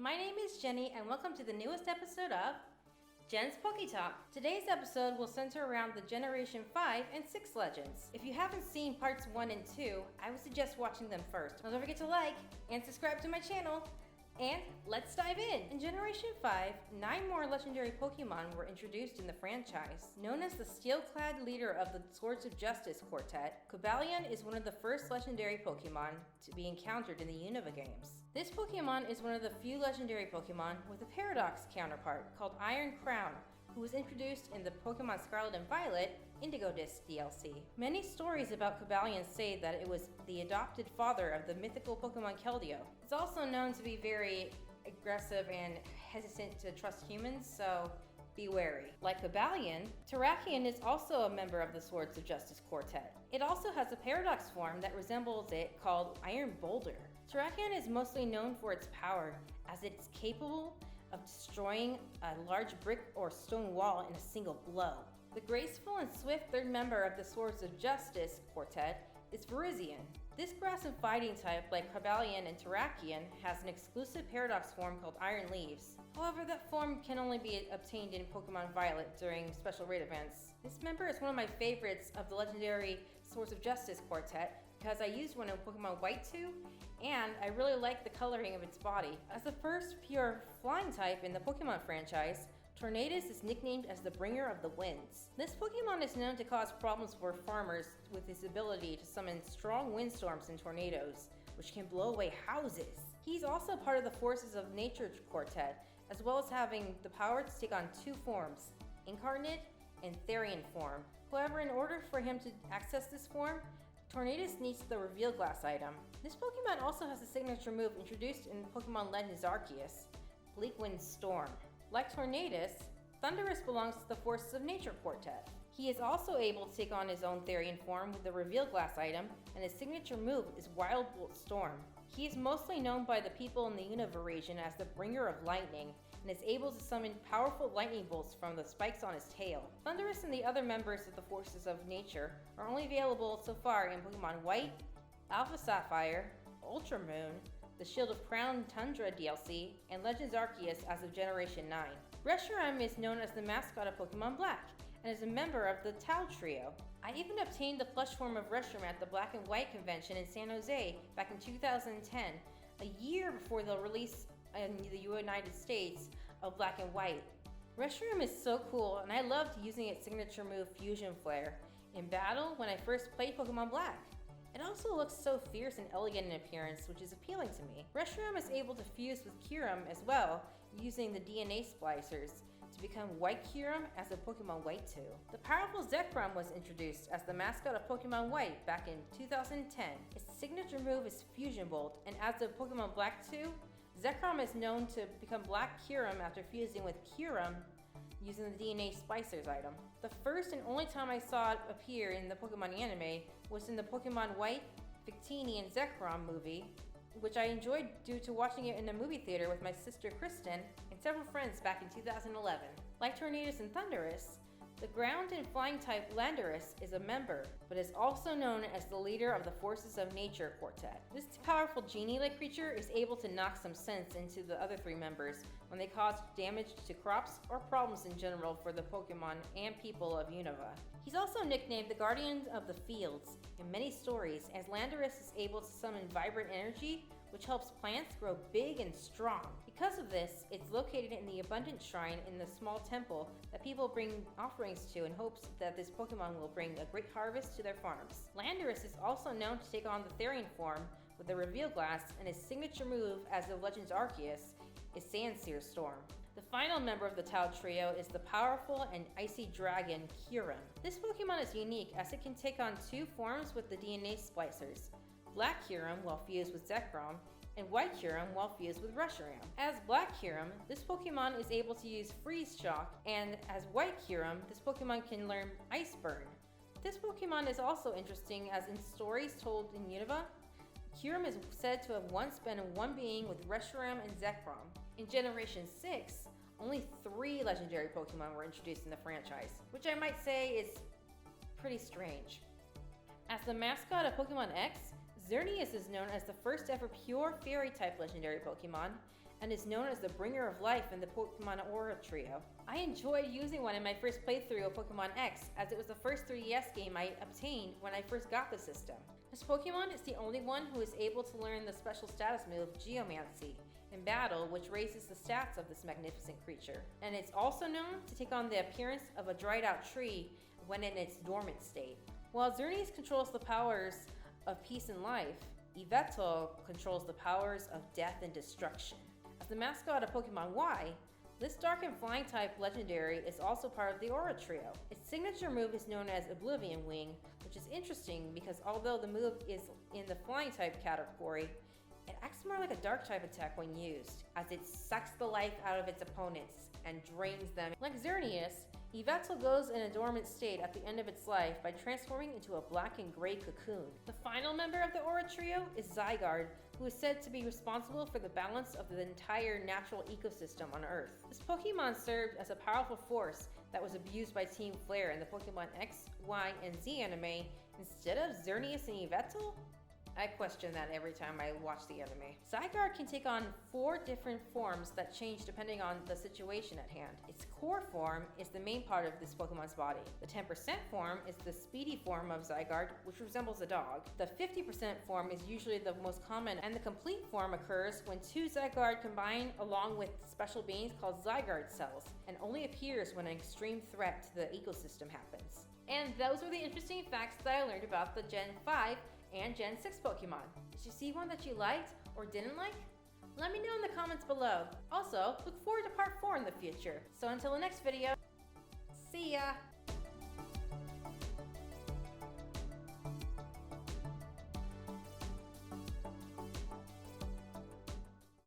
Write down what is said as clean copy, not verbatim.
my name is Jenny and welcome to the newest episode of Jen's Poké Talk. Today's episode will center around the Generation 5 and 6 legends. If you haven't seen parts 1 and 2, I would suggest watching them first. Now don't forget to like and subscribe to my channel. And let's dive in! In Generation 5, 9 more legendary Pokemon were introduced in the franchise. Known as the steel-clad leader of the Swords of Justice Quartet, Cobalion is one of the first legendary Pokemon to be encountered in the Unova games. This Pokemon is one of the few legendary Pokemon with a Paradox counterpart called Iron Crown, who was introduced in the Pokemon Scarlet and Violet Indigo Disc DLC. Many stories about Cobalion say that it was the adopted father of the mythical Pokemon Keldeo. It's also known to be very aggressive and hesitant to trust humans, so be wary. Like Cobalion, Terrakion is also a member of the Swords of Justice Quartet. It also has a Paradox form that resembles it called Iron Boulder. Terrakion is mostly known for its power, as it's capable of destroying a large brick or stone wall in a single blow. The graceful and swift third member of the Swords of Justice Quartet is Virizion. This grass and fighting type, like Cobalion and Terrakion, has an exclusive Paradox form called Iron Leaves. However, that form can only be obtained in Pokemon Violet during special raid events. This member is one of my favorites of the legendary Swords of Justice Quartet because I used one in Pokemon White 2, and I really like the coloring of its body. As the first pure flying type in the Pokemon franchise, Tornadus is nicknamed as the Bringer of the Winds. This Pokemon is known to cause problems for farmers with his ability to summon strong windstorms and tornadoes, which can blow away houses. He's also part of the Forces of Nature Quartet, as well as having the power to take on 2 forms, Incarnate and Therian form. However, in order for him to access this form, Tornadus needs the Reveal Glass item. This Pokemon also has a signature move introduced in Pokemon Legends Arceus, Bleak Wind Storm. Like Tornadus, Thundurus belongs to the Forces of Nature Quartet. He is also able to take on his own Therian form with the Reveal Glass item, and his signature move is Wild Bolt Storm. He is mostly known by the people in the Unova region as the Bringer of Lightning, and is able to summon powerful lightning bolts from the spikes on his tail. Thundurus and the other members of the Forces of Nature are only available so far in Pokemon White, Alpha Sapphire, Ultra Moon, the Shield of Crown Tundra DLC, and Legends Arceus as of Generation 9. Reshiram is known as the mascot of Pokemon Black, and is a member of the Tau Trio. I even obtained the plush form of Reshiram at the Black and White convention in San Jose back in 2010, a year before the release in the United States of Black and White. Reshiram is so cool, and I loved using its signature move Fusion Flare in battle when I first played Pokemon Black. It also looks so fierce and elegant in appearance, which is appealing to me. Reshiram is able to fuse with Kyurem as well, using the DNA splicers to become White Kyurem as of Pokemon White 2. The powerful Zekrom was introduced as the mascot of Pokemon White back in 2010. Its signature move is Fusion Bolt, and as of Pokemon Black 2, Zekrom is known to become Black Kyurem after fusing with Kyurem using the DNA Splicers item. The first and only time I saw it appear in the Pokemon anime was in the Pokemon White, Victini, and Zekrom movie, which I enjoyed due to watching it in a movie theater with my sister Kristen and several friends back in 2011. Like Tornadus and Thundurus, the ground and flying type Landorus is a member, but is also known as the leader of the Forces of Nature Quartet. This powerful genie-like creature is able to knock some sense into the other 3 members when they cause damage to crops or problems in general for the Pokemon and people of Unova. He's also nicknamed the Guardian of the Fields in many stories, as Landorus is able to summon vibrant energy, which helps plants grow big and strong. Because of this, it's located in the Abundant Shrine in the small temple that people bring offerings to in hopes that this Pokemon will bring a great harvest to their farms. Landorus is also known to take on the Therian form with the Reveal Glass, and his signature move as of Legends Arceus is Sandsear Storm. The final member of the Tau Trio is the powerful and icy dragon Kyurem. This Pokemon is unique as it can take on 2 forms with the DNA splicers, Black Kyurem while fused with Zekrom, and White Kyurem while fused with Reshiram. As Black Kyurem, this Pokemon is able to use Freeze Shock, and as White Kyurem, this Pokemon can learn Ice Burn. This Pokemon is also interesting as in stories told in Unova, Kyurem is said to have once been one being with Reshiram and Zekrom. In Generation 6, only 3 legendary Pokemon were introduced in the franchise, which I might say is pretty strange. As the mascot of Pokemon X, Xerneas is known as the first ever pure fairy type legendary Pokemon, and is known as the bringer of life in the Pokemon Aura trio. I enjoyed using one in my first playthrough of Pokemon X, as it was the first 3DS game I obtained when I first got the system. This Pokemon is the only one who is able to learn the special status move Geomancy in battle, which raises the stats of this magnificent creature. And it's also known to take on the appearance of a dried out tree when in its dormant state. While Xerneas controls the powers of peace and life, Yveltal controls the powers of death and destruction. As the mascot of Pokemon Y, this dark and flying type legendary is also part of the Aura trio. Its signature move is known as Oblivion Wing, which is interesting because although the move is in the flying type category, it acts more like a dark type attack when used, as it sucks the life out of its opponents and drains them. Like Xerneas, Yveltal goes in a dormant state at the end of its life by transforming into a black and gray cocoon. The final member of the Aura trio is Zygarde, who is said to be responsible for the balance of the entire natural ecosystem on Earth. This Pokemon served as a powerful force that was abused by Team Flare in the Pokemon X, Y, and Z anime instead of Xerneas and Yveltal? I question that every time I watch the anime. Zygarde can take on 4 different forms that change depending on the situation at hand. Its core form is the main part of this Pokemon's body. The 10% form is the speedy form of Zygarde, which resembles a dog. The 50% form is usually the most common, and the complete form occurs when 2 Zygarde combine along with special beings called Zygarde cells, and only appears when an extreme threat to the ecosystem happens. And those were the interesting facts that I learned about the Gen 5 and Gen 6 Pokemon. Did you see one that you liked or didn't like? Let me know in the comments below. Also, look forward to part 4 in the future. So until the next video, see ya!